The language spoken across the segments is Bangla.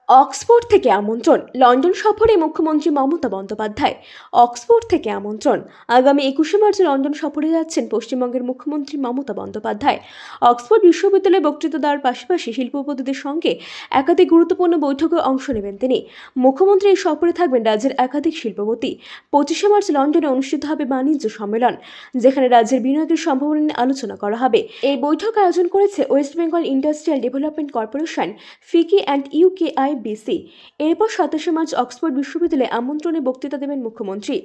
অক্সফোর্ড থেকে আমন্ত্রণ, লন্ডন সফরে মুখ্যমন্ত্রী মমতা বন্দ্যোপাধ্যায়। অক্সফোর্ড থেকে আমন্ত্রণ, আগামী 21শে মার্চ লন্ডন সফরে যাচ্ছেন পশ্চিমবঙ্গের মুখ্যমন্ত্রী মমতা বন্দ্যোপাধ্যায়। অক্সফোর্ড বিশ্ববিদ্যালয়ে বক্তৃতা দেওয়ার পাশাপাশি শিল্পপতিদের সঙ্গে একাধিক গুরুত্বপূর্ণ বৈঠকে অংশ নেবেন তিনি। মুখ্যমন্ত্রী এই সফরে থাকবেন রাজ্যের একাধিক শিল্পপতি। 25শে মার্চ লন্ডনে অনুষ্ঠিত হবে বাণিজ্য সম্মেলন, যেখানে রাজ্যের বিনিয়োগের সম্ভাবনা নিয়ে আলোচনা করা হবে। এই বৈঠক আয়োজন করেছে West Bengal industrial development corporation, FICCI and UKIBC. এরপর 27শে মার্চ অক্সফোর্ড বিশ্ববিদ্যালয়ে আমন্ত্রণে বক্তৃতা দেবেন মুখ্যমন্ত্রী।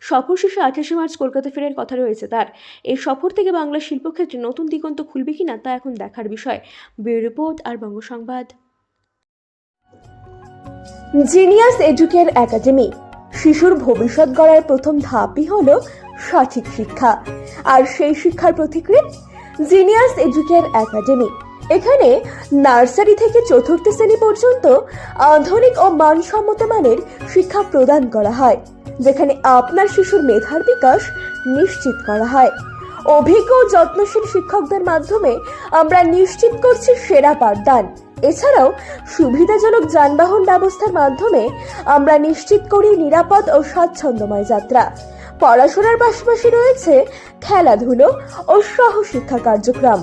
সফর শেষে 28শে মার্চ কলকাতা ফেরার কথা রয়েছে তার। এই সফর থেকে বাংলা শিল্পক্ষেত্রে নতুন দিগন্ত খুলবে কিনা তা এখন দেখার বিষয়। ব্যুরো রিপোর্ট আর বঙ্গ সংবাদ। Genius educare academy. শিশুর ভবিষ্যৎ গড়ার প্রথম ধাপই হলো সঠিক শিক্ষা, আর সেই শিক্ষার প্রতিক্রিয়া জিনিয়াস এডুকেয়ার একাডেমি। এখানে নার্সারি থেকে চতুর্থ শ্রেণী পর্যন্ত আধুনিক ও মানসম্মত মানের শিক্ষা প্রদান করা হয়, যেখানে আপনার শিশুর মেধার বিকাশ নিশ্চিত করা হয়। অভিজ্ঞ ও যত্নশীল শিক্ষকদের মাধ্যমে আমরা নিশ্চিত করছি সেরা পাঠদান। এছাড়াও সুবিধাজনক যানবাহন ব্যবস্থার মাধ্যমে আমরা নিশ্চিত করি নিরাপদ ও স্বাচ্ছন্দ্যময় যাত্রা। পড়াশোনার পাশাপাশি রয়েছে খেলাধুলো ও সহশিক্ষা কার্যক্রম,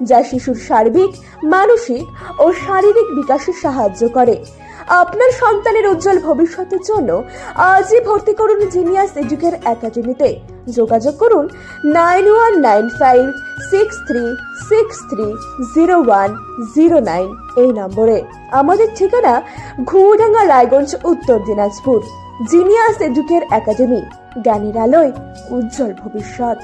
যা শিশুর সার্বিক, মানসিক ও শারীরিক বিকাশে সাহায্য করে। আপনার সন্তানের উজ্জ্বল ভবিষ্যতের জন্য আজই ভর্তি করুন জিনিয়াস এডুকেয়ার একাডেমিতে। যোগাযোগ করুন 919563630109 এই নম্বরে। আমাদের ঠিকানা ঘুমডাঙ্গা, রায়গঞ্জ, উত্তর দিনাজপুর। জিনিয়াস এডুকেয়ার একাডেমি, জ্ঞানের আলোয় উজ্জ্বল ভবিষ্যৎ।